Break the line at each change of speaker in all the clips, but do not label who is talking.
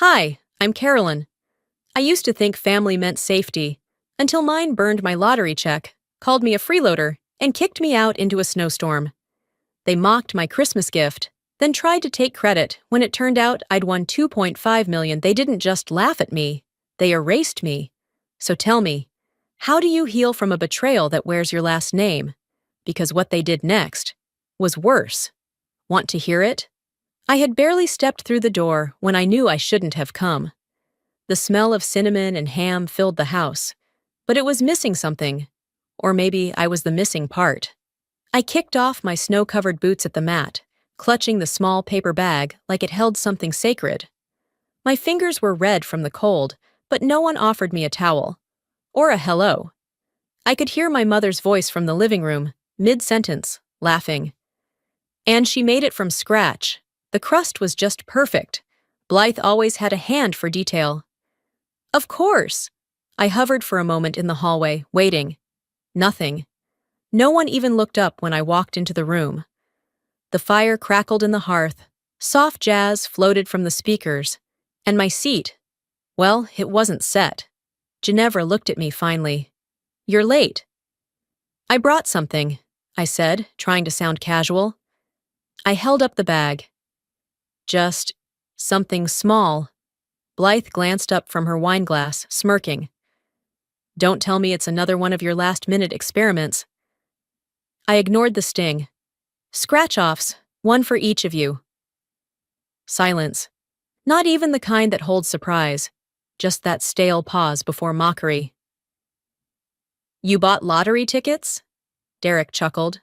Hi, I'm Carolyn. I used to think family meant safety, until mine burned my lottery check, called me a freeloader, and kicked me out into a snowstorm. They mocked my Christmas gift, then tried to take credit when it turned out I'd won 2.5 million. They didn't just laugh at me, they erased me. So tell me, how do you heal from a betrayal that wears your last name? Because what they did next was worse. Want to hear it? I had barely stepped through the door when I knew I shouldn't have come. The smell of cinnamon and ham filled the house, but it was missing something. Or maybe I was the missing part. I kicked off my snow-covered boots at the mat, clutching the small paper bag like it held something sacred. My fingers were red from the cold, but no one offered me a towel. Or a hello. I could hear my mother's voice from the living room, mid-sentence, laughing. And she made it from scratch. The crust was just perfect. Blythe always had a hand for detail. Of course! I hovered for a moment in the hallway, waiting. Nothing. No one even looked up when I walked into the room. The fire crackled in the hearth, soft jazz floated from the speakers, and my seat, well, it wasn't set. Ginevra looked at me finally. You're late. I brought something, I said, trying to sound casual. I held up the bag. Just something small. Blythe glanced up from her wineglass, smirking. Don't tell me it's another one of your last-minute experiments. I ignored the sting. Scratch-offs, one for each of you. Silence. Not even the kind that holds surprise, just that stale pause before mockery. You bought lottery tickets? Derek chuckled.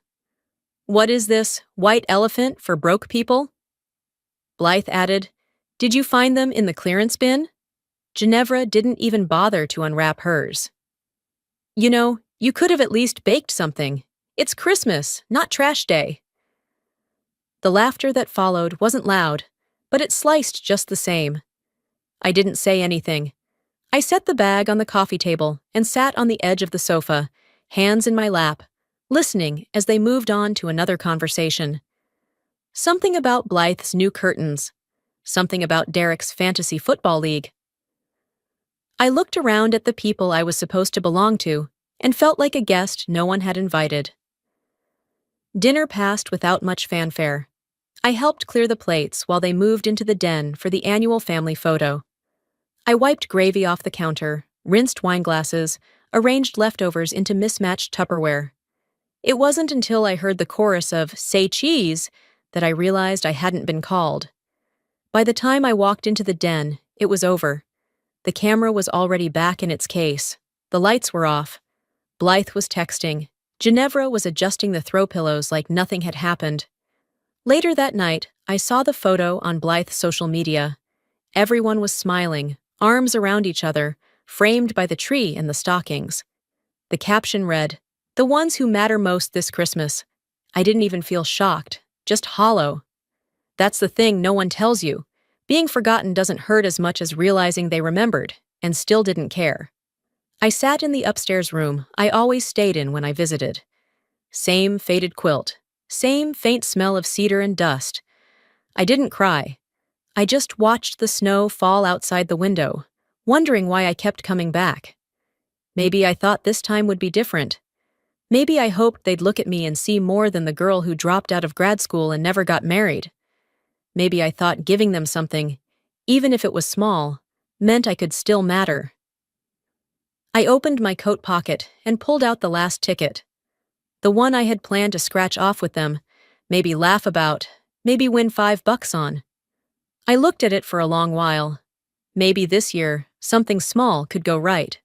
What is this, white elephant for broke people? Blythe added, Did you find them in the clearance bin? Ginevra didn't even bother to unwrap hers. You know, you could have at least baked something. It's Christmas, not trash day. The laughter that followed wasn't loud, but it sliced just the same. I didn't say anything. I set the bag on the coffee table and sat on the edge of the sofa, hands in my lap, listening as they moved on to another conversation. Something about Blythe's new curtains. Something about Derek's fantasy football league. I looked around at the people I was supposed to belong to and felt like a guest no one had invited. Dinner passed without much fanfare. I helped clear the plates while they moved into the den for the annual family photo. I wiped gravy off the counter, rinsed wineglasses, arranged leftovers into mismatched Tupperware. It wasn't until I heard the chorus of "Say cheese" that I realized I hadn't been called. By the time I walked into the den, it was over. The camera was already back in its case. The lights were off. Blythe was texting. Ginevra was adjusting the throw pillows like nothing had happened. Later that night, I saw the photo on Blythe's social media. Everyone was smiling, arms around each other, framed by the tree and the stockings. The caption read, "The ones who matter most this Christmas." I didn't even feel shocked, just hollow. That's the thing no one tells you. Being forgotten doesn't hurt as much as realizing they remembered, and still didn't care. I sat in the upstairs room I always stayed in when I visited. Same faded quilt, same faint smell of cedar and dust. I didn't cry. I just watched the snow fall outside the window, wondering why I kept coming back. Maybe I thought this time would be different. Maybe I hoped they'd look at me and see more than the girl who dropped out of grad school and never got married. Maybe I thought giving them something, even if it was small, meant I could still matter. I opened my coat pocket and pulled out the last ticket. The one I had planned to scratch off with them, maybe laugh about, maybe win $5 on. I looked at it for a long while. Maybe this year, something small could go right.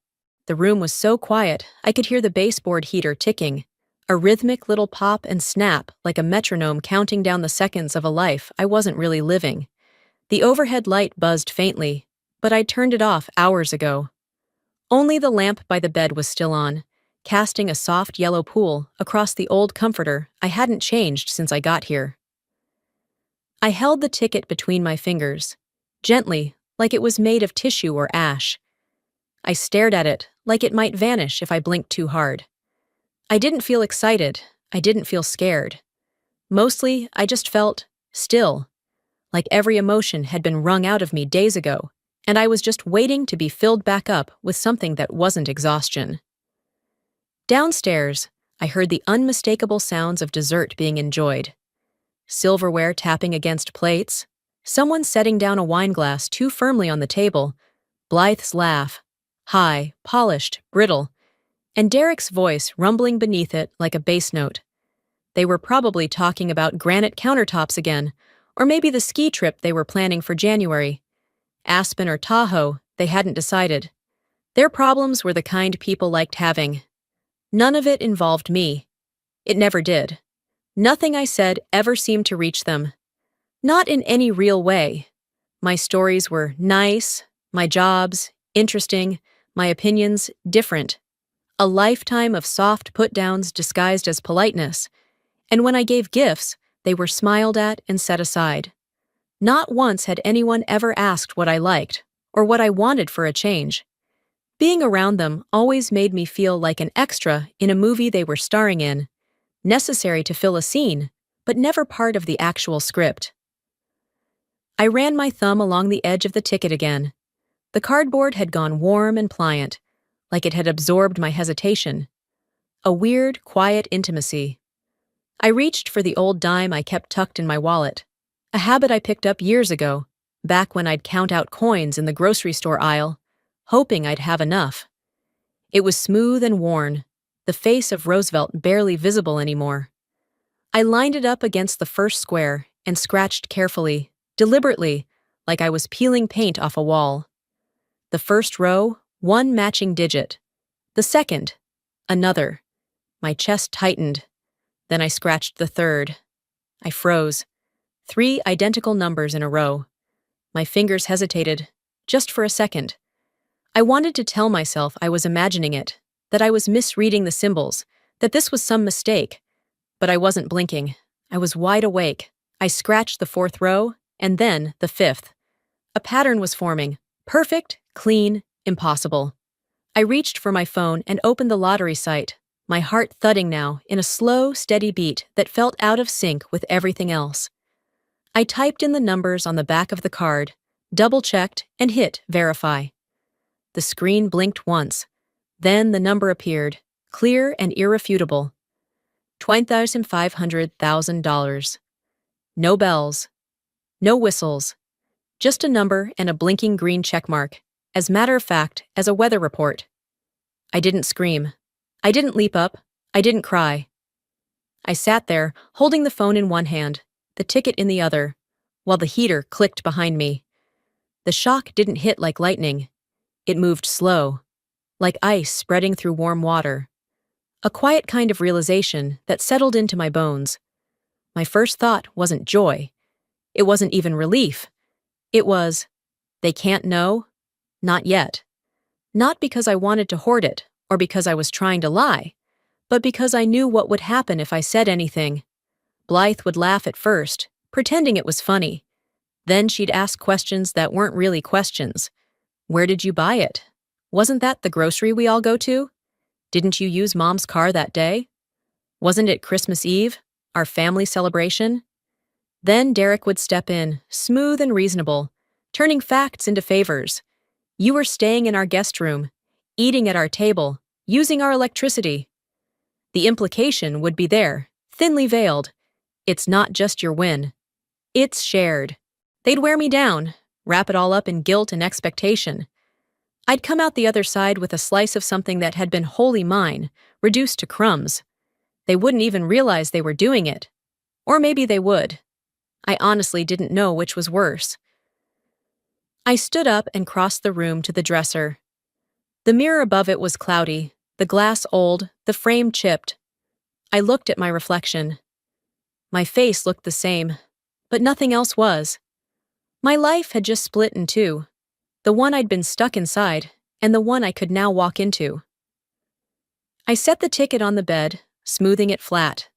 The room was so quiet, I could hear the baseboard heater ticking, a rhythmic little pop and snap like a metronome counting down the seconds of a life I wasn't really living. The overhead light buzzed faintly, but I'd turned it off hours ago. Only the lamp by the bed was still on, casting a soft yellow pool across the old comforter I hadn't changed since I got here. I held the ticket between my fingers, gently, like it was made of tissue or ash. I stared at it, like it might vanish if I blinked too hard. I didn't feel excited. I didn't feel scared. Mostly, I just felt still, like every emotion had been wrung out of me days ago, and I was just waiting to be filled back up with something that wasn't exhaustion. Downstairs, I heard the unmistakable sounds of dessert being enjoyed. Silverware tapping against plates, someone setting down a wine glass too firmly on the table, Blythe's laugh, high, polished, brittle, and Derek's voice rumbling beneath it like a bass note. They were probably talking about granite countertops again, or maybe the ski trip they were planning for January. Aspen or Tahoe, they hadn't decided. Their problems were the kind people liked having. None of it involved me. It never did. Nothing I said ever seemed to reach them. Not in any real way. My stories were nice, my jobs, interesting, my opinions, different. A lifetime of soft put-downs disguised as politeness. And when I gave gifts, they were smiled at and set aside. Not once had anyone ever asked what I liked, or what I wanted for a change. Being around them always made me feel like an extra in a movie they were starring in, necessary to fill a scene, but never part of the actual script. I ran my thumb along the edge of the ticket again. The cardboard had gone warm and pliant, like it had absorbed my hesitation. A weird, quiet intimacy. I reached for the old dime I kept tucked in my wallet, a habit I picked up years ago, back when I'd count out coins in the grocery store aisle, hoping I'd have enough. It was smooth and worn, the face of Roosevelt barely visible anymore. I lined it up against the first square and scratched carefully, deliberately, like I was peeling paint off a wall. The first row, one matching digit. The second, another. My chest tightened. Then I scratched the third. I froze. 3 identical numbers in a row. My fingers hesitated, just for a second. I wanted to tell myself I was imagining it, that I was misreading the symbols, that this was some mistake. But I wasn't blinking. I was wide awake. I scratched the 4th row, and then the 5th. A pattern was forming. Perfect, clean, impossible. I reached for my phone and opened the lottery site, my heart thudding now in a slow, steady beat that felt out of sync with everything else. I typed in the numbers on the back of the card, double-checked, and hit verify. The screen blinked once. Then the number appeared, clear and irrefutable. $25,000. No bells. No whistles. Just a number and a blinking green checkmark, as matter of fact as a weather report. I didn't scream. I didn't leap up. I didn't cry. I sat there, holding the phone in one hand, the ticket in the other, while the heater clicked behind me. The shock didn't hit like lightning. It moved slow, like ice spreading through warm water. A quiet kind of realization that settled into my bones. My first thought wasn't joy. It wasn't even relief. It was, they can't know? Not yet. Not because I wanted to hoard it, or because I was trying to lie, but because I knew what would happen if I said anything. Blythe would laugh at first, pretending it was funny. Then she'd ask questions that weren't really questions. Where did you buy it? Wasn't that the grocery we all go to? Didn't you use Mom's car that day? Wasn't it Christmas Eve, our family celebration? Then Derek would step in, smooth and reasonable, turning facts into favors. You were staying in our guest room, eating at our table, using our electricity. The implication would be there, thinly veiled. It's not just your win. It's shared. They'd wear me down, wrap it all up in guilt and expectation. I'd come out the other side with a slice of something that had been wholly mine, reduced to crumbs. They wouldn't even realize they were doing it. Or maybe they would. I honestly didn't know which was worse. I stood up and crossed the room to the dresser. The mirror above it was cloudy, the glass old, the frame chipped. I looked at my reflection. My face looked the same, but nothing else was. My life had just split in two, the one I'd been stuck inside, and the one I could now walk into. I set the ticket on the bed, smoothing it flat.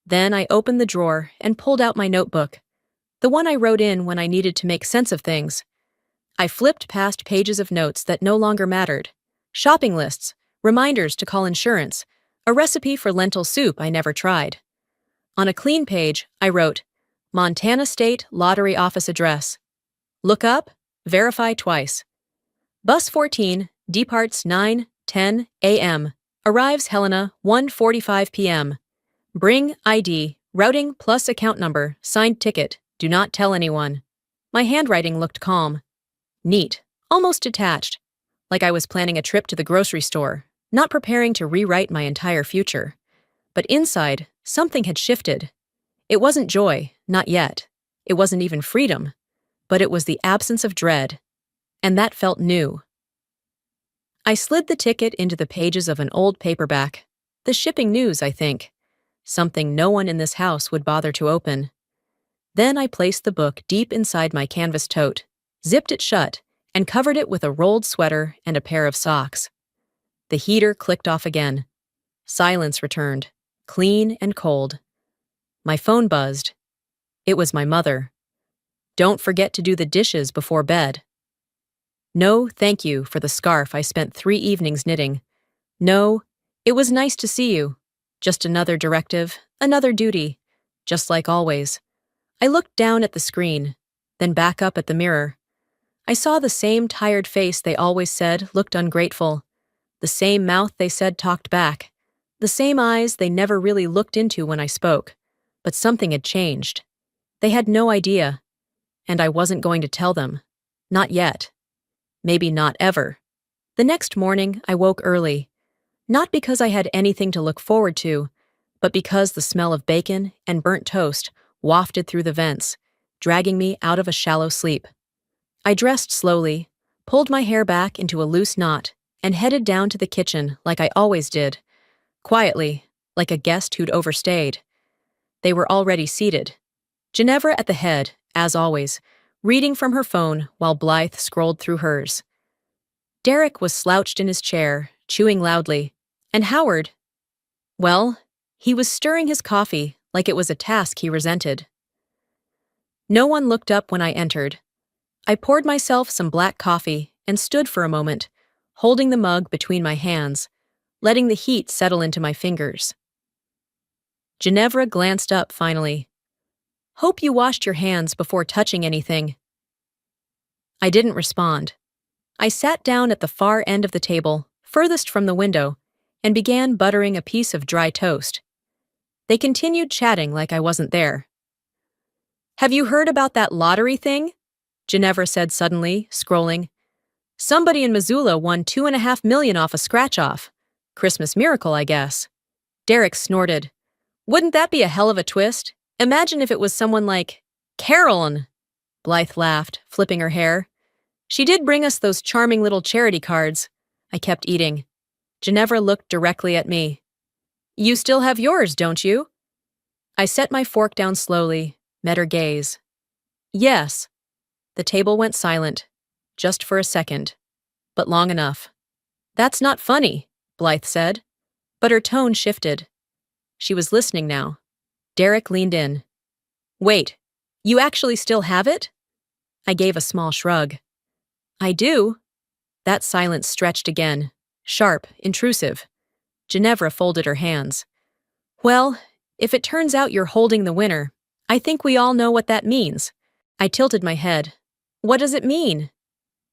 Then I opened the drawer and pulled out my notebook, the one I wrote in when I needed to make sense of things. I flipped past pages of notes that no longer mattered. Shopping lists, reminders to call insurance, a recipe for lentil soup I never tried. On a clean page, I wrote, Montana State Lottery Office Address. Look up? Verify twice. Bus 14 departs 9:10 a.m. Arrives Helena 1:45 p.m. Bring ID, routing plus account number, signed ticket. Do not tell anyone. My handwriting looked calm. Neat. Almost detached. Like I was planning a trip to the grocery store, not preparing to rewrite my entire future. But inside, something had shifted. It wasn't joy, not yet. It wasn't even freedom. But it was the absence of dread. And that felt new. I slid the ticket into the pages of an old paperback. The shipping news, I think. Something no one in this house would bother to open. Then I placed the book deep inside my canvas tote, zipped it shut, and covered it with a rolled sweater and a pair of socks. The heater clicked off again. Silence returned, clean and cold. My phone buzzed. It was my mother. Don't forget to do the dishes before bed. No, thank you for the scarf I spent 3 evenings knitting. No, it was nice to see you. Just another directive, another duty, just like always. I looked down at the screen, then back up at the mirror. I saw the same tired face they always said looked ungrateful, the same mouth they said talked back, the same eyes they never really looked into when I spoke. But something had changed. They had no idea, and I wasn't going to tell them. Not yet. Maybe not ever. The next morning, I woke early. Not because I had anything to look forward to, but because the smell of bacon and burnt toast wafted through the vents, dragging me out of a shallow sleep. I dressed slowly, pulled my hair back into a loose knot, and headed down to the kitchen like I always did, quietly, like a guest who'd overstayed. They were already seated. Ginevra at the head, as always, reading from her phone while Blythe scrolled through hers. Derek was slouched in his chair, chewing loudly, and Howard, well, he was stirring his coffee like it was a task he resented. No one looked up when I entered. I poured myself some black coffee and stood for a moment, holding the mug between my hands, letting the heat settle into my fingers. Ginevra glanced up finally. Hope you washed your hands before touching anything. I didn't respond. I sat down at the far end of the table, furthest from the window, and began buttering a piece of dry toast. They continued chatting like I wasn't there. Have you heard about that lottery thing? Ginevra said suddenly, scrolling. Somebody in Missoula won $2.5 million off a scratch-off. Christmas miracle, I guess. Derek snorted. Wouldn't that be a hell of a twist? Imagine if it was someone like Carolyn. Blythe laughed, flipping her hair. She did bring us those charming little charity cards. I kept eating. Ginevra looked directly at me. You still have yours, don't you? I set my fork down slowly, met her gaze. Yes. The table went silent, just for a second, but long enough. That's not funny, Blythe said, but her tone shifted. She was listening now. Derek leaned in. Wait, you actually still have it? I gave a small shrug. I do. That silence stretched again, sharp, intrusive. Ginevra folded her hands. Well, if it turns out you're holding the winner, I think we all know what that means. I tilted my head. What does it mean?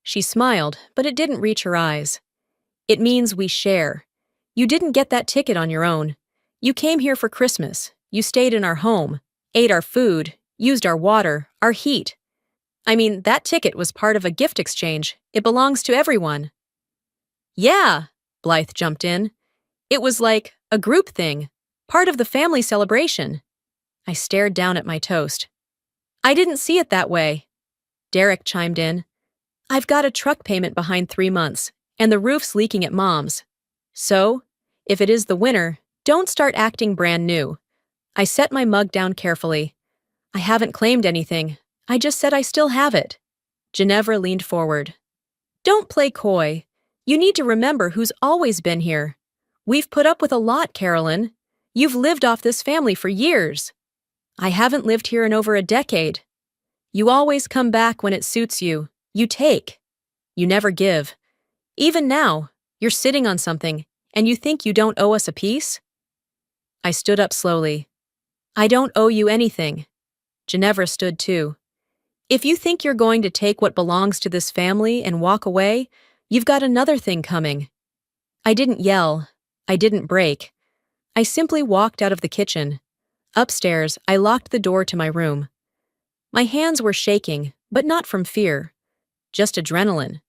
She smiled, but it didn't reach her eyes. It means we share. You didn't get that ticket on your own. You came here for Christmas. You stayed in our home, ate our food, used our water, our heat. I mean, that ticket was part of a gift exchange. It belongs to everyone. Yeah, Blythe jumped in. It was like a group thing, part of the family celebration. I stared down at my toast. I didn't see it that way. Derek chimed in. I've got a truck payment behind 3 months, and the roof's leaking at Mom's. So, if it is the winner, don't start acting brand new. I set my mug down carefully. I haven't claimed anything. I just said I still have it. Ginevra leaned forward. Don't play coy. You need to remember who's always been here. We've put up with a lot, Carolyn. You've lived off this family for years. I haven't lived here in over a decade. You always come back when it suits you. You take. You never give. Even now, you're sitting on something, and you think you don't owe us a piece? I stood up slowly. I don't owe you anything. Ginevra stood too. If you think you're going to take what belongs to this family and walk away, you've got another thing coming. I didn't yell. I didn't break. I simply walked out of the kitchen. Upstairs, I locked the door to my room. My hands were shaking, but not from fear, just adrenaline.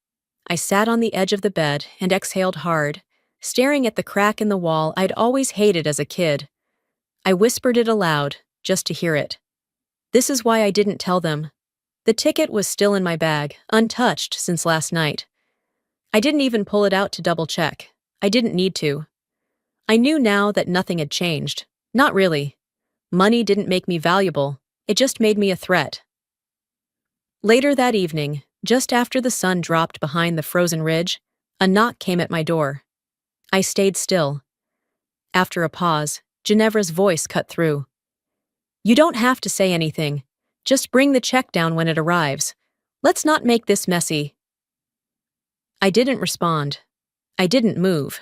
I sat on the edge of the bed and exhaled hard, staring at the crack in the wall I'd always hated as a kid. I whispered it aloud, just to hear it. This is why I didn't tell them. The ticket was still in my bag, untouched since last night. I didn't even pull it out to double-check. I didn't need to. I knew now that nothing had changed. Not really. Money didn't make me valuable. It just made me a threat. Later that evening, just after the sun dropped behind the frozen ridge, a knock came at my door. I stayed still. After a pause, Ginevra's voice cut through. "You don't have to say anything. Just bring the check down when it arrives. Let's not make this messy." I didn't respond. I didn't move.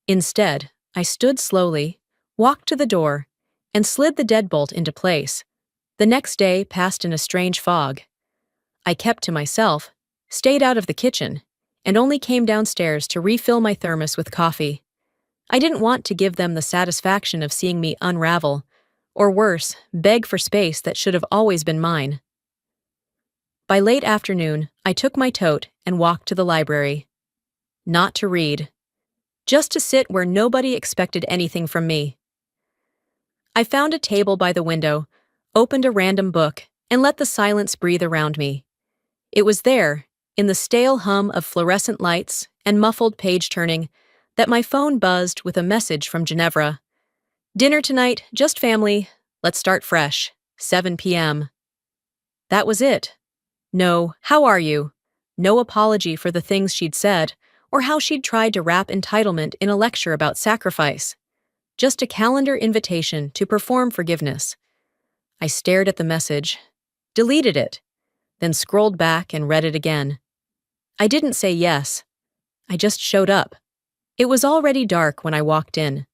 Instead, I stood slowly, walked to the door, and slid the deadbolt into place. The next day passed in a strange fog. I kept to myself, stayed out of the kitchen, and only came downstairs to refill my thermos with coffee. I didn't want to give them the satisfaction of seeing me unravel, or worse, beg for space that should have always been mine. By late afternoon, I took my tote and walked to the library. Not to read. Just to sit where nobody expected anything from me. I found a table by the window, opened a random book, and let the silence breathe around me. It was there, in the stale hum of fluorescent lights and muffled page-turning, that my phone buzzed with a message from Ginevra. "Dinner tonight, just family. Let's start fresh. 7 p.m. That was it. No, "How are you?" No apology for the things she'd said, or how she'd tried to wrap entitlement in a lecture about sacrifice. Just a calendar invitation to perform forgiveness. I stared at the message, deleted it, then scrolled back and read it again. I didn't say yes. I just showed up. It was already dark when I walked in.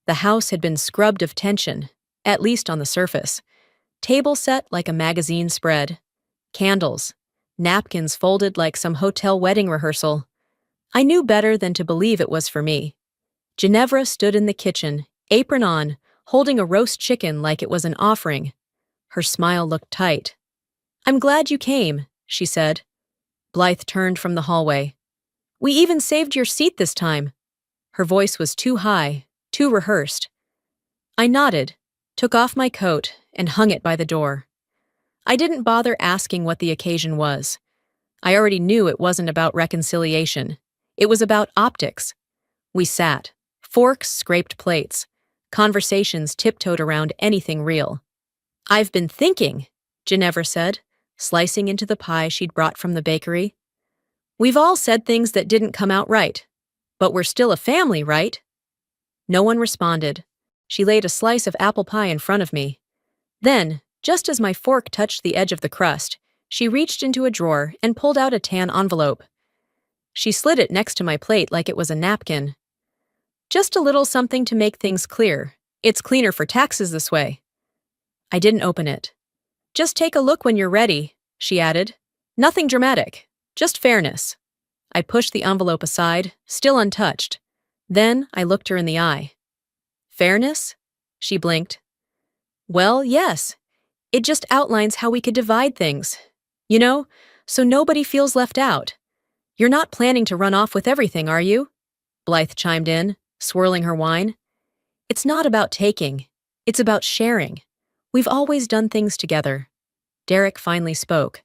The house had been scrubbed of tension, at least on the surface. Table set like a magazine spread. Candles. Napkins folded like some hotel wedding rehearsal. I knew better than to believe it was for me. Ginevra stood in the kitchen, apron on, holding a roast chicken like it was an offering. Her smile looked tight. "I'm glad you came," she said. Blythe turned from the hallway. "We even saved your seat this time." Her voice was too high, too rehearsed. I nodded, took off my coat, and hung it by the door. I didn't bother asking what the occasion was. I already knew it wasn't about reconciliation. It was about optics. We sat. Forks scraped plates. Conversations tiptoed around anything real. "I've been thinking," Ginevra said, slicing into the pie she'd brought from the bakery. "We've all said things that didn't come out right. But we're still a family, right?" No one responded. She laid a slice of apple pie in front of me. Then, just as my fork touched the edge of the crust, she reached into a drawer and pulled out a tan envelope. She slid it next to my plate like it was a napkin. "Just a little something to make things clear. It's cleaner for taxes this way." I didn't open it. "Just take a look when you're ready," she added. "Nothing dramatic, just fairness." I pushed the envelope aside, still untouched. Then I looked her in the eye. "Fairness?" She blinked. "Well, yes. It just outlines how we could divide things. You know, so nobody feels left out. You're not planning to run off with everything, are you?" Blythe chimed in, swirling her wine. "It's not about taking. It's about sharing. We've always done things together." Derek finally spoke.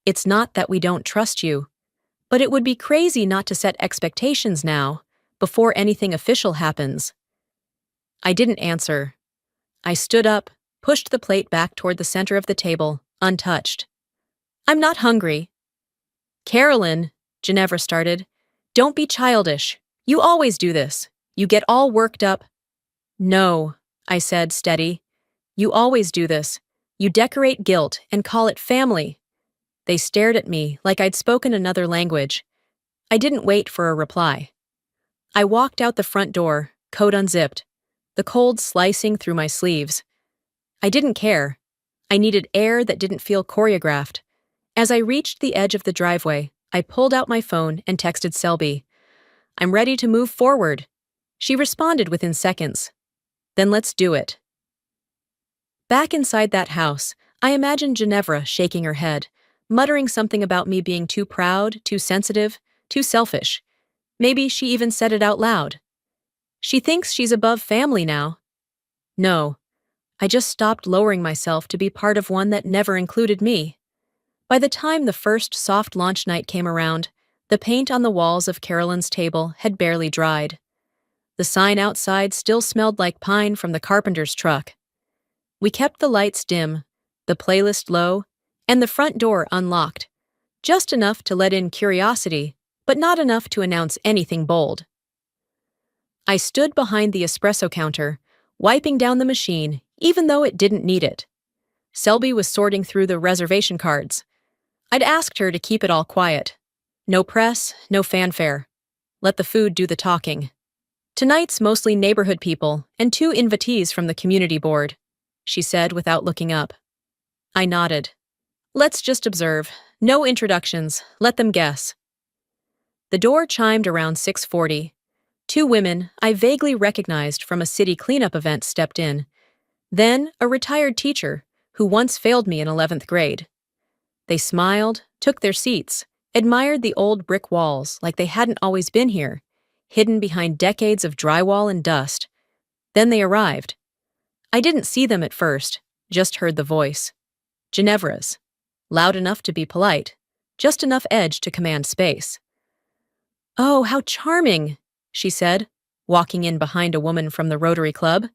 "It's not that we don't trust you, but it would be crazy not to set expectations now, before anything official happens." I didn't answer. I stood up, pushed the plate back toward the center of the table, untouched. "I'm not hungry." "Carolyn," Ginevra started, "don't be childish. You always do this. You get all worked up." "No," I said, steady. "You always do this. You decorate guilt and call it family." They stared at me like I'd spoken another language. I didn't wait for a reply. I walked out the front door, coat unzipped, the cold slicing through my sleeves. I didn't care. I needed air that didn't feel choreographed. As I reached the edge of the driveway, I pulled out my phone and texted Selby. "I'm ready to move forward." She responded within seconds. "Then let's do it." Back inside that house, I imagined Ginevra shaking her head, muttering something about me being too proud, too sensitive, too selfish. Maybe she even said it out loud. She thinks she's above family now. No, I just stopped lowering myself to be part of one that never included me. By the time the first soft launch night came around, the paint on the walls of Carolyn's table had barely dried. The sign outside still smelled like pine from the carpenter's truck. We kept the lights dim, the playlist low, and the front door unlocked, just enough to let in curiosity, but not enough to announce anything bold. I stood behind the espresso counter, wiping down the machine, even though it didn't need it. Selby was sorting through the reservation cards. I'd asked her to keep it all quiet. No press, no fanfare. Let the food do the talking. "Tonight's mostly neighborhood people and 2 invitees from the community board," she said without looking up. I nodded. "Let's just observe. No introductions. Let them guess." The door chimed around 6:40. 2 women I vaguely recognized from a city cleanup event stepped in. Then a retired teacher who once failed me in 11th grade. They smiled, took their seats, admired the old brick walls like they hadn't always been here, hidden behind decades of drywall and dust. Then they arrived. I didn't see them at first, just heard the voice. Ginevra's. Loud enough to be polite, just enough edge to command space. "Oh, how charming," she said, walking in behind a woman from the Rotary Club.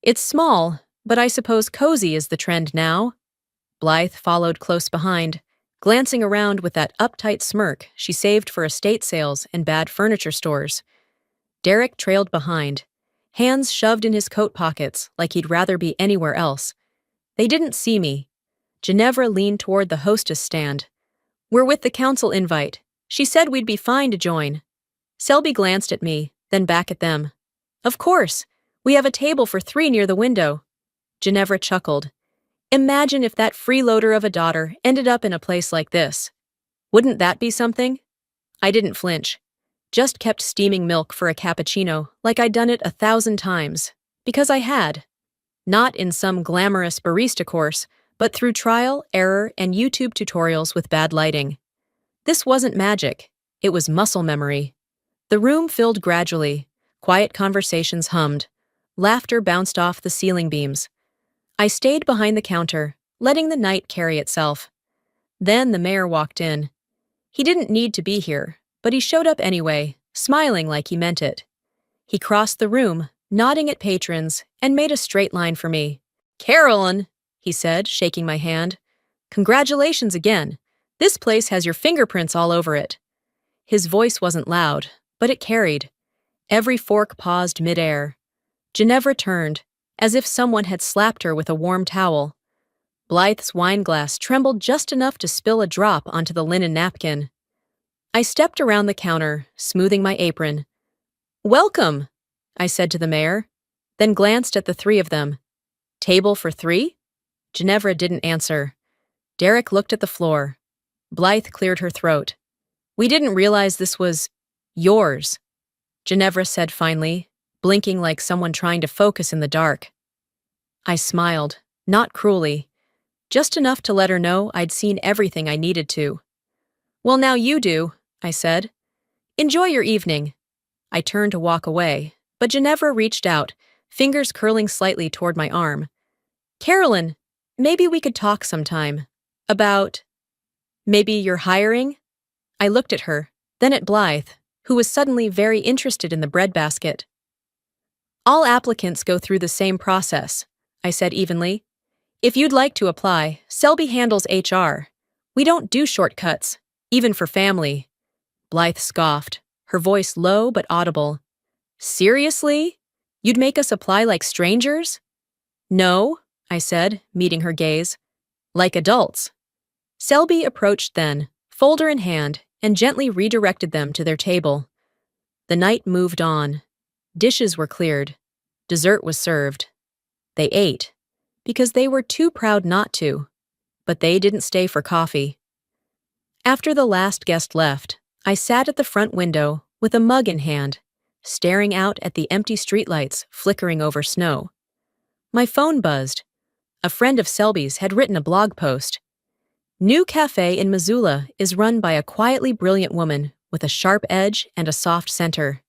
"It's small, but I suppose cozy is the trend now." Blythe followed close behind, glancing around with that uptight smirk she saved for estate sales and bad furniture stores. Derek trailed behind, hands shoved in his coat pockets like he'd rather be anywhere else. They didn't see me. Ginevra leaned toward the hostess stand. "We're with the council invite. She said we'd be fine to join." Selby glanced at me, then back at them. "Of course. We have a table for 3 near the window." Ginevra chuckled. "Imagine if that freeloader of a daughter ended up in a place like this. Wouldn't that be something?" I didn't flinch. Just kept steaming milk for a cappuccino like I'd done it 1,000 times. Because I had. Not in some glamorous barista course, but through trial, error, and YouTube tutorials with bad lighting. This wasn't magic. It was muscle memory. The room filled gradually. Quiet conversations hummed. Laughter bounced off the ceiling beams. I stayed behind the counter, letting the night carry itself. Then the mayor walked in. He didn't need to be here, but he showed up anyway, smiling like he meant it. He crossed the room, nodding at patrons, and made a straight line for me. "Carolyn," he said, shaking my hand. "Congratulations again. This place has your fingerprints all over it." His voice wasn't loud, but it carried. Every fork paused midair. Ginevra turned, as if someone had slapped her with a warm towel. Blythe's wine glass trembled just enough to spill a drop onto the linen napkin. I stepped around the counter, smoothing my apron. "Welcome," I said to the mayor, then glanced at the 3 of them. "Table for 3? Ginevra didn't answer. Derek looked at the floor. Blythe cleared her throat. "We didn't realize this was yours," Ginevra said finally, blinking like someone trying to focus in the dark. I smiled, not cruelly, just enough to let her know I'd seen everything I needed to. "Well, now you do," I said. "Enjoy your evening." I turned to walk away, but Ginevra reached out, fingers curling slightly toward my arm. "Carolyn, maybe we could talk sometime. About... maybe you're hiring?" I looked at her, then at Blythe, who was suddenly very interested in the breadbasket. "All applicants go through the same process," I said evenly. "If you'd like to apply, Selby handles HR. We don't do shortcuts, even for family." Blythe scoffed, her voice low but audible. "Seriously? You'd make us apply like strangers?" "No," I said, meeting her gaze. "Like adults." Selby approached then, folder in hand, and gently redirected them to their table. The night moved on. Dishes were cleared. Dessert was served. They ate. because they were too proud not to, but they didn't stay for coffee. After the last guest left, I sat at the front window with a mug in hand, staring out at the empty streetlights flickering over snow. My phone buzzed. A friend of Selby's had written a blog post. New cafe in Missoula is run by a quietly brilliant woman with a sharp edge and a soft center.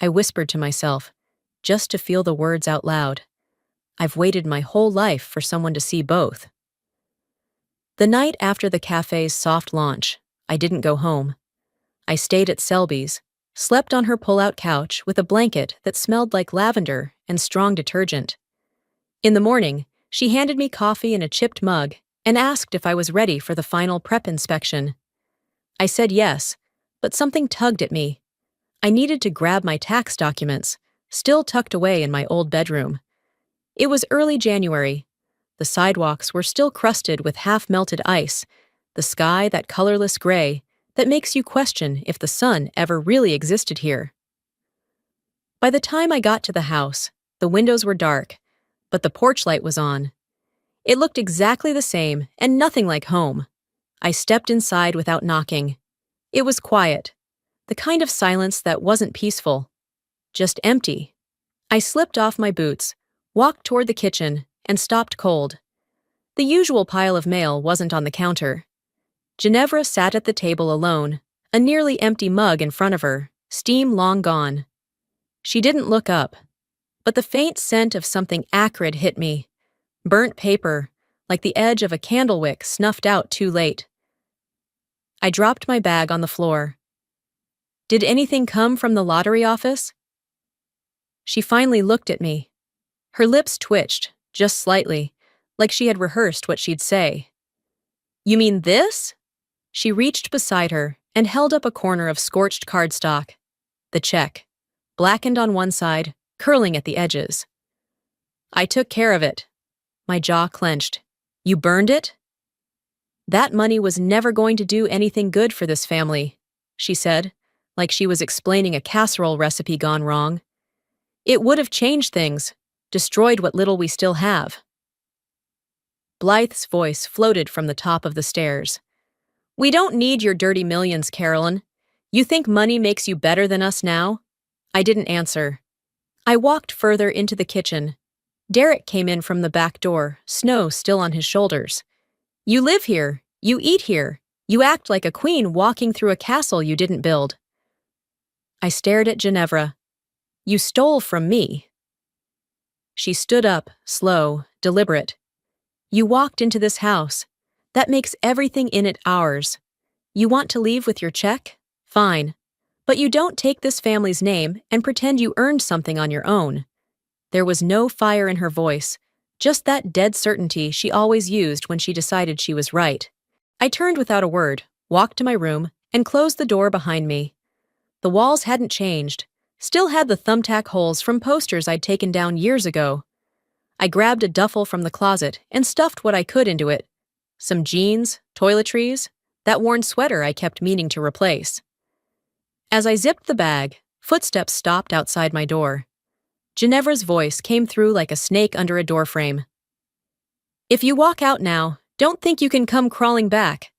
I whispered to myself, just to feel the words out loud. I've waited my whole life for someone to see both. The night after the cafe's soft launch, I didn't go home. I stayed at Selby's, slept on her pull-out couch with a blanket that smelled like lavender and strong detergent. In the morning, she handed me coffee in a chipped mug and asked if I was ready for the final prep inspection. I said yes, but something tugged at me. I needed to grab my tax documents, still tucked away in my old bedroom. It was early January. The sidewalks were still crusted with half-melted ice, the sky that colorless gray that makes you question if the sun ever really existed here. By the time I got to the house, the windows were dark, but the porch light was on. It looked exactly the same and nothing like home. I stepped inside without knocking. It was quiet, the kind of silence that wasn't peaceful, just empty. I slipped off my boots, walked toward the kitchen, and stopped cold. The usual pile of mail wasn't on the counter. Ginevra sat at the table alone, a nearly empty mug in front of her, steam long gone. She didn't look up, but the faint scent of something acrid hit me. Burnt paper, like the edge of a candle wick snuffed out too late. I dropped my bag on the floor. Did anything come from the lottery office? She finally looked at me. Her lips twitched, just slightly, like she had rehearsed what she'd say. You mean this? She reached beside her and held up a corner of scorched cardstock. The check, blackened on one side, curling at the edges. I took care of it. My jaw clenched. You burned it? That money was never going to do anything good for this family, she said, like she was explaining a casserole recipe gone wrong. It would have changed things, destroyed what little we still have. Blythe's voice floated from the top of the stairs. We don't need your dirty millions, Carolyn. You think money makes you better than us now? I didn't answer. I walked further into the kitchen. Derek came in from the back door, snow still on his shoulders. You live here. You eat here. You act like a queen walking through a castle you didn't build. I stared at Ginevra. You stole from me. She stood up, slow, deliberate. You walked into this house. That makes everything in it ours. You want to leave with your check? Fine. But you don't take this family's name and pretend you earned something on your own. There was no fire in her voice, just that dead certainty she always used when she decided she was right. I turned without a word, walked to my room, and closed the door behind me. The walls hadn't changed, still had the thumbtack holes from posters I'd taken down years ago. I grabbed a duffel from the closet and stuffed what I could into it. Some jeans, toiletries, that worn sweater I kept meaning to replace. As I zipped the bag, footsteps stopped outside my door. Ginevra's voice came through like a snake under a doorframe. If you walk out now, don't think you can come crawling back.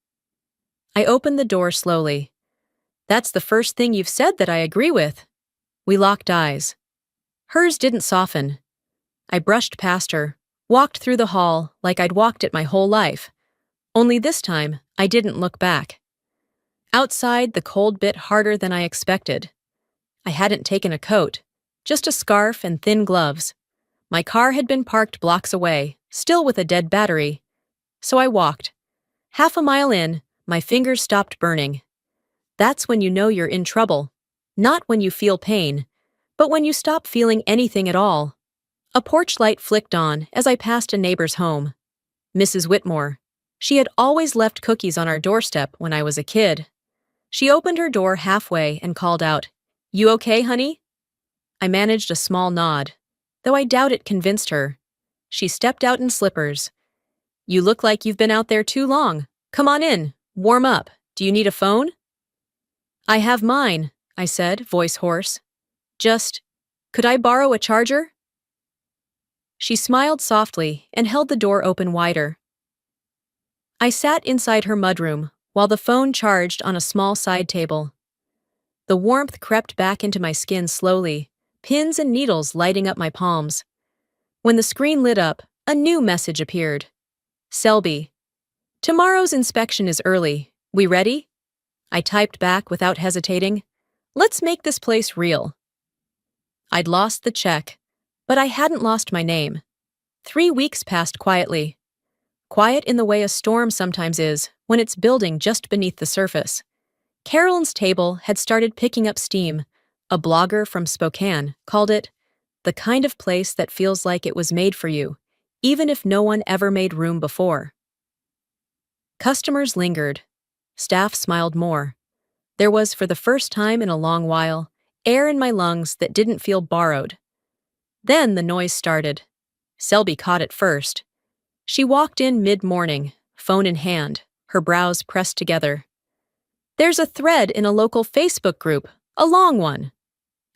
I opened the door slowly. That's the first thing you've said that I agree with. We locked eyes. Hers didn't soften. I brushed past her, walked through the hall like I'd walked it my whole life. Only this time, I didn't look back. Outside, the cold bit harder than I expected. I hadn't taken a coat, just a scarf and thin gloves. My car had been parked blocks away, still with a dead battery. So I walked. Half a mile in, my fingers stopped burning. That's when you know you're in trouble. Not when you feel pain, but when you stop feeling anything at all. A porch light flicked on as I passed a neighbor's home. Mrs. Whitmore. She had always left cookies on our doorstep when I was a kid. She opened her door halfway and called out, "You okay, honey?" I managed a small nod, though I doubt it convinced her. She stepped out in slippers. "You look like you've been out there too long. Come on in, warm up. Do you need a phone?" "I have mine," I said, voice hoarse. "Could I borrow a charger?" She smiled softly and held the door open wider. I sat inside her mudroom while the phone charged on a small side table. The warmth crept back into my skin slowly, pins and needles lighting up my palms. When the screen lit up, a new message appeared. Selby. Tomorrow's inspection is early. We ready? I typed back without hesitating. Let's make this place real. I'd lost the check, but I hadn't lost my name. 3 weeks passed quietly. Quiet in the way a storm sometimes is when it's building just beneath the surface. Carolyn's table had started picking up steam. A blogger from Spokane called it the kind of place that feels like it was made for you, even if no one ever made room before. Customers lingered. Staff smiled more. There was, for the first time in a long while, air in my lungs that didn't feel borrowed. Then the noise started. Selby caught it first. She walked in mid-morning, phone in hand, her brows pressed together. There's a thread in a local Facebook group, a long one.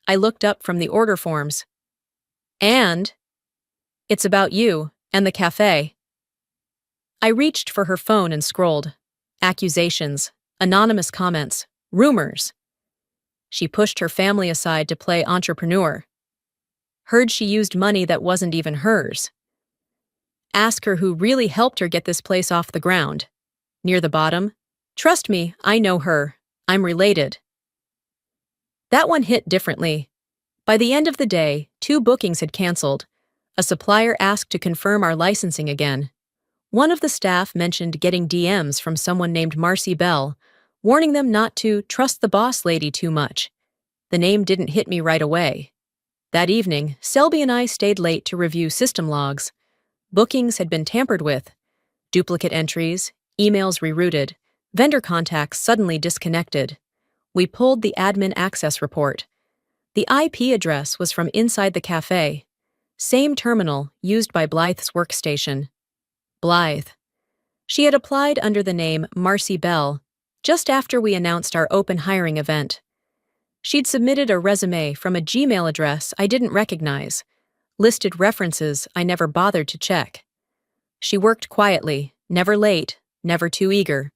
I looked up from the order forms. And it's about you and the cafe. I reached for her phone and scrolled. Accusations, anonymous comments, rumors. She pushed her family aside to play entrepreneur. Heard she used money that wasn't even hers. Ask her who really helped her get this place off the ground. Near the bottom. Trust me, I know her. I'm related. That one hit differently. By the end of the day, 2 bookings had canceled. A supplier asked to confirm our licensing again. One of the staff mentioned getting DMs from someone named Marcy Bell, warning them not to trust the boss lady too much. The name didn't hit me right away. That evening, Selby and I stayed late to review system logs. Bookings had been tampered with. Duplicate entries, emails rerouted, vendor contacts suddenly disconnected. We pulled the admin access report. The IP address was from inside the cafe. Same terminal used by Blythe's workstation. Blythe. She had applied under the name Marcy Bell just after we announced our open hiring event. She'd submitted a resume from a Gmail address I didn't recognize, listed references I never bothered to check. She worked quietly, never late, never too eager.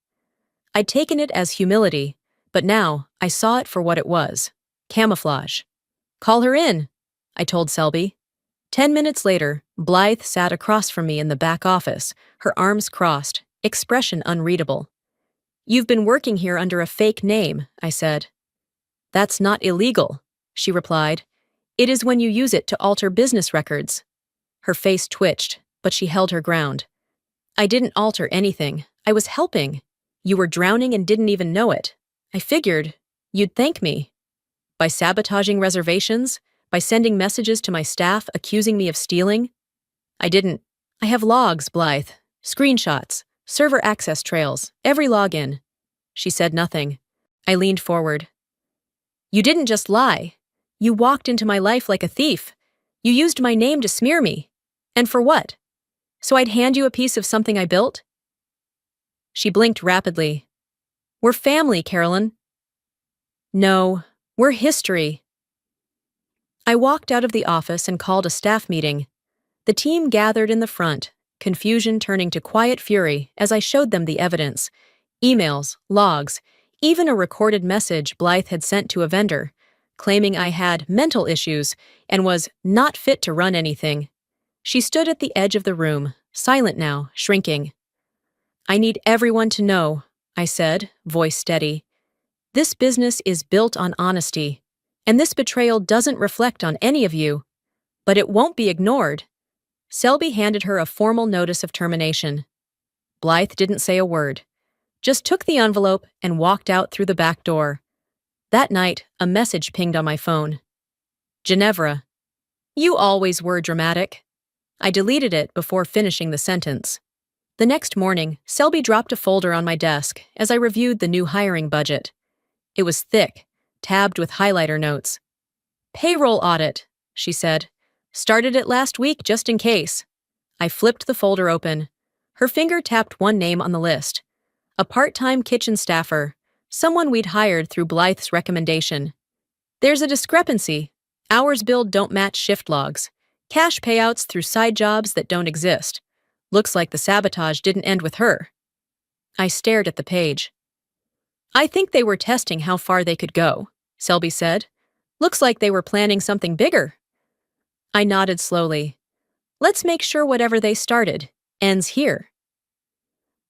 I'd taken it as humility, but now I saw it for what it was. Camouflage. Call her in, I told Selby. 10 minutes later, Blythe sat across from me in the back office, her arms crossed, expression unreadable. You've been working here under a fake name, I said. That's not illegal, she replied. It is when you use it to alter business records. Her face twitched, but she held her ground. I didn't alter anything. I was helping. You were drowning and didn't even know it. I figured you'd thank me. By sabotaging reservations? By sending messages to my staff accusing me of stealing? I didn't. I have logs, Blythe. Screenshots. Server access trails. Every login. She said nothing. I leaned forward. You didn't just lie. You walked into my life like a thief. You used my name to smear me. And for what? So I'd hand you a piece of something I built? She blinked rapidly. We're family, Carolyn. No, we're history. I walked out of the office and called a staff meeting. The team gathered in the front, confusion turning to quiet fury as I showed them the evidence. Emails, logs, even a recorded message Blythe had sent to a vendor, claiming I had mental issues and was not fit to run anything. She stood at the edge of the room, silent now, shrinking. I need everyone to know, I said, voice steady. This business is built on honesty, and this betrayal doesn't reflect on any of you. But it won't be ignored. Selby handed her a formal notice of termination. Blythe didn't say a word, just took the envelope and walked out through the back door. That night, a message pinged on my phone. Ginevra. You always were dramatic. I deleted it before finishing the sentence. The next morning, Selby dropped a folder on my desk as I reviewed the new hiring budget. It was thick, tabbed with highlighter notes. Payroll audit, she said. Started it last week just in case. I flipped the folder open. Her finger tapped one name on the list. A part-time kitchen staffer, someone we'd hired through Blythe's recommendation. There's a discrepancy. Hours billed don't match shift logs. Cash payouts through side jobs that don't exist. Looks like the sabotage didn't end with her. I stared at the page. I think they were testing how far they could go, Selby said. Looks like they were planning something bigger. I nodded slowly. Let's make sure whatever they started ends here.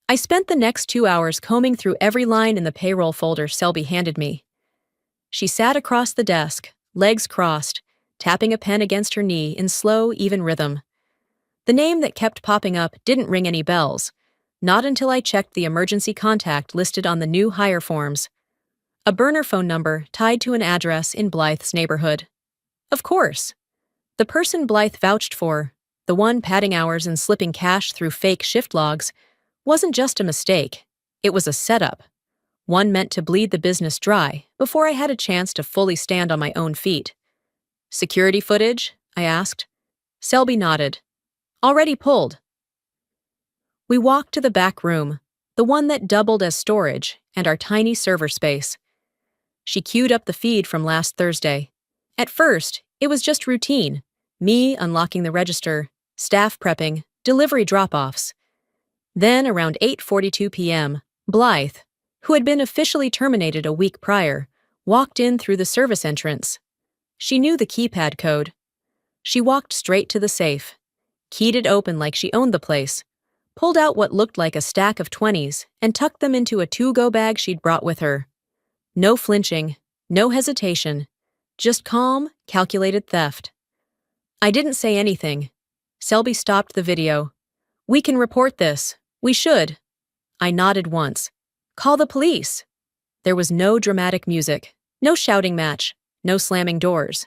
I spent the next 2 hours combing through every line in the payroll folder Selby handed me. She sat across the desk, legs crossed, tapping a pen against her knee in slow, even rhythm. The name that kept popping up didn't ring any bells, not until I checked the emergency contact listed on the new hire forms. A burner phone number tied to an address in Blythe's neighborhood. Of course. The person Blythe vouched for, the one padding hours and slipping cash through fake shift logs, wasn't just a mistake. It was a setup. One meant to bleed the business dry before I had a chance to fully stand on my own feet. Security footage? I asked. Selby nodded. Already pulled. We walked to the back room, the one that doubled as storage and our tiny server space. She queued up the feed from last Thursday. At first, it was just routine. Me unlocking the register, staff prepping, delivery drop-offs. Then, around 8:42 p.m., Blythe, who had been officially terminated a week prior, walked in through the service entrance. She knew the keypad code. She walked straight to the safe, keyed it open like she owned the place, pulled out what looked like a stack of 20s, and tucked them into a to-go bag she'd brought with her. No flinching, no hesitation, just calm, calculated theft. I didn't say anything. Selby stopped the video. We can report this. We should. I nodded once. Call the police. There was no dramatic music, no shouting match, no slamming doors.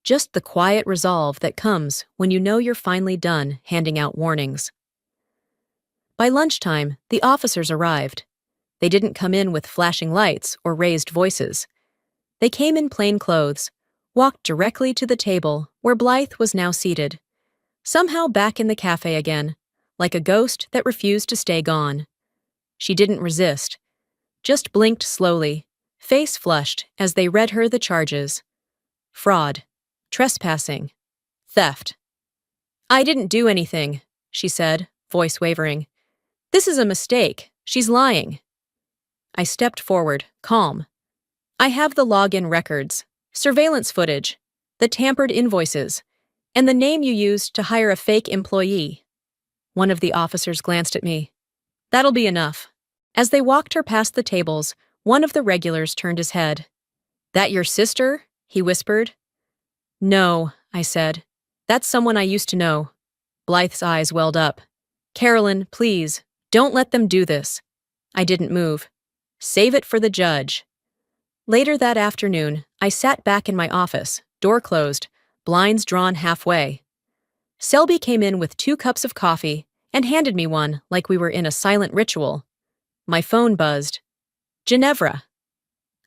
Just the quiet resolve that comes when you know you're finally done handing out warnings. By lunchtime, the officers arrived. They didn't come in with flashing lights or raised voices. They came in plain clothes, walked directly to the table where Blythe was now seated, somehow back in the cafe again, like a ghost that refused to stay gone. She didn't resist, just blinked slowly, face flushed as they read her the charges. Fraud, trespassing, theft. I didn't do anything, she said, voice wavering. This is a mistake. She's lying. I stepped forward, calm. I have the login records, surveillance footage, the tampered invoices, and the name you used to hire a fake employee. One of the officers glanced at me. That'll be enough. As they walked her past the tables, one of the regulars turned his head. That your sister? He whispered. No, I said. That's someone I used to know. Blythe's eyes welled up. Carolyn, please, don't let them do this. I didn't move. Save it for the judge. Later that afternoon, I sat back in my office, door closed, blinds drawn halfway. Selby came in with 2 cups of coffee and handed me one like we were in a silent ritual. My phone buzzed. Ginevra.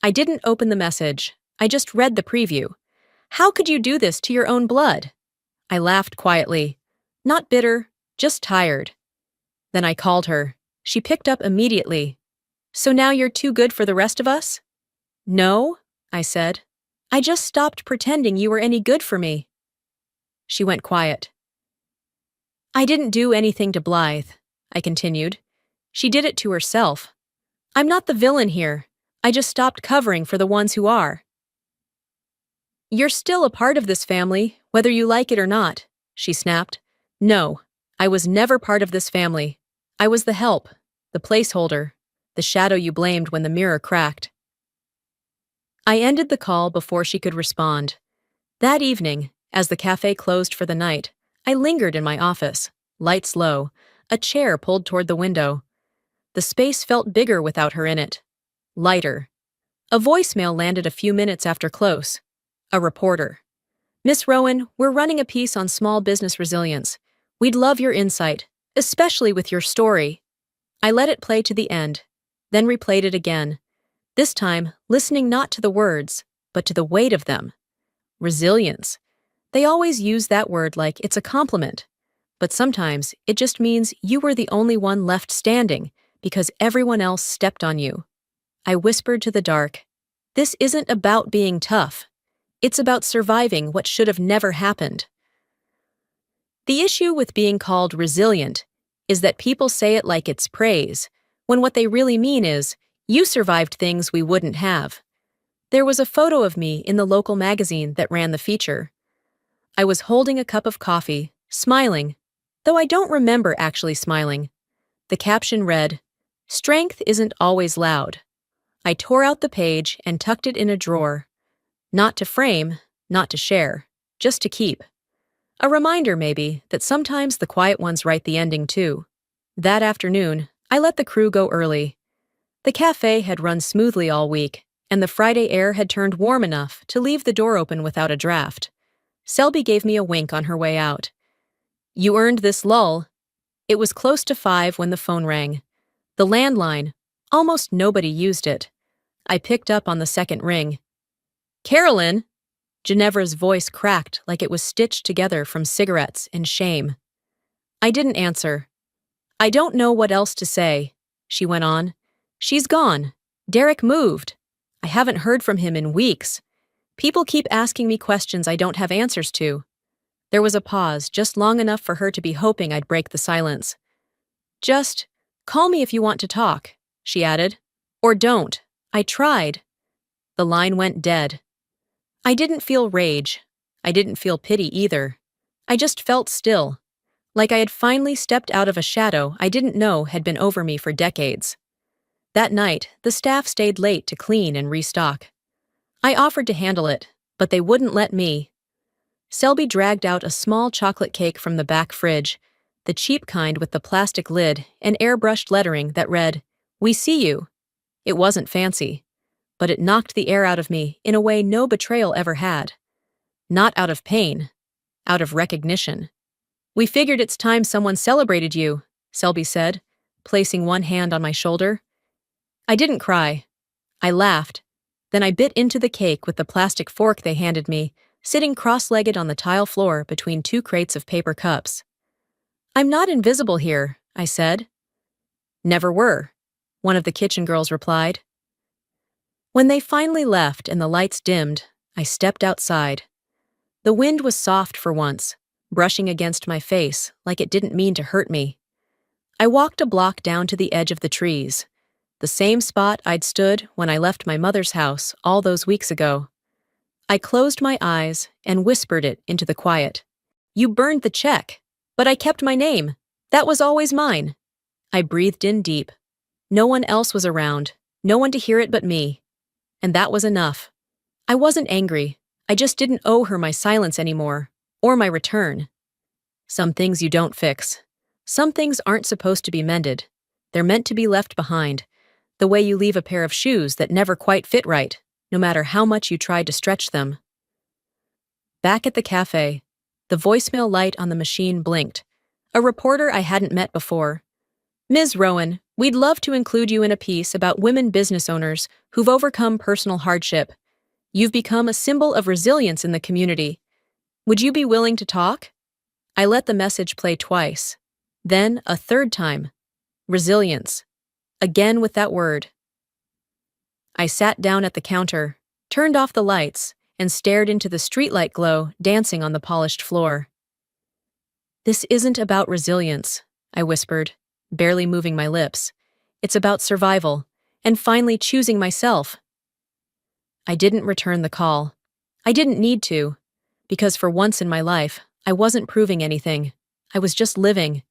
I didn't open the message. I just read the preview. How could you do this to your own blood? I laughed quietly. Not bitter, just tired. Then I called her. She picked up immediately. So now you're too good for the rest of us? No, I said. I just stopped pretending you were any good for me. She went quiet. I didn't do anything to Blythe, I continued. She did it to herself. I'm not the villain here. I just stopped covering for the ones who are. You're still a part of this family, whether you like it or not, she snapped. No, I was never part of this family. I was the help, the placeholder, the shadow you blamed when the mirror cracked. I ended the call before she could respond. That evening, as the cafe closed for the night, I lingered in my office, lights low, a chair pulled toward the window. The space felt bigger without her in it. Lighter. A voicemail landed a few minutes after close. A reporter. Miss Rowan, we're running a piece on small business resilience. We'd love your insight, especially with your story. I let it play to the end, then replayed it again. This time, listening not to the words, but to the weight of them. Resilience. They always use that word like it's a compliment. But sometimes it just means you were the only one left standing because everyone else stepped on you. I whispered to the dark, this isn't about being tough. It's about surviving what should have never happened. The issue with being called resilient is that people say it like it's praise, when what they really mean is, you survived things we wouldn't have. There was a photo of me in the local magazine that ran the feature. I was holding a cup of coffee, smiling, though I don't remember actually smiling. The caption read, "Strength isn't always loud." I tore out the page and tucked it in a drawer. Not to frame, not to share, just to keep. A reminder, maybe, that sometimes the quiet ones write the ending too. That afternoon, I let the crew go early. The cafe had run smoothly all week, and the Friday air had turned warm enough to leave the door open without a draft. Selby gave me a wink on her way out. "You earned this lull." It was close to 5 when the phone rang. The landline. Almost nobody used it. I picked up on the second ring. "Carolyn!" Ginevra's voice cracked like it was stitched together from cigarettes and shame. I didn't answer. "I don't know what else to say," she went on. "She's gone. Derek moved. I haven't heard from him in weeks. People keep asking me questions I don't have answers to." There was a pause, just long enough for her to be hoping I'd break the silence. "Just call me if you want to talk," she added. "Or don't. I tried." The line went dead. I didn't feel rage. I didn't feel pity either. I just felt still, like I had finally stepped out of a shadow I didn't know had been over me for decades. That night, the staff stayed late to clean and restock. I offered to handle it, but they wouldn't let me. Selby dragged out a small chocolate cake from the back fridge, the cheap kind with the plastic lid and airbrushed lettering that read, "We see you." It wasn't fancy, but it knocked the air out of me in a way no betrayal ever had. Not out of pain, out of recognition. "We figured it's time someone celebrated you," Selby said, placing one hand on my shoulder. I didn't cry. I laughed. Then I bit into the cake with the plastic fork they handed me, sitting cross-legged on the tile floor between 2 crates of paper cups. "I'm not invisible here," I said. "Never were," one of the kitchen girls replied. When they finally left and the lights dimmed, I stepped outside. The wind was soft for once, brushing against my face like it didn't mean to hurt me. I walked a block down to the edge of the trees, the same spot I'd stood when I left my mother's house all those weeks ago. I closed my eyes and whispered it into the quiet. "You burned the check, but I kept my name. That was always mine." I breathed in deep. No one else was around, no one to hear it but me. And that was enough. I wasn't angry. I just didn't owe her my silence anymore, or my return. Some things you don't fix. Some things aren't supposed to be mended. They're meant to be left behind, the way you leave a pair of shoes that never quite fit right, no matter how much you tried to stretch them. Back at the cafe, the voicemail light on the machine blinked. A reporter I hadn't met before. "Ms. Rowan, we'd love to include you in a piece about women business owners who've overcome personal hardship. You've become a symbol of resilience in the community. Would you be willing to talk?" I let the message play twice. Then a third time. Resilience. Again with that word. I sat down at the counter, turned off the lights, and stared into the streetlight glow dancing on the polished floor. "This isn't about resilience," I whispered, barely moving my lips. "It's about survival, and finally choosing myself." I didn't return the call. I didn't need to, because for once in my life, I wasn't proving anything. I was just living.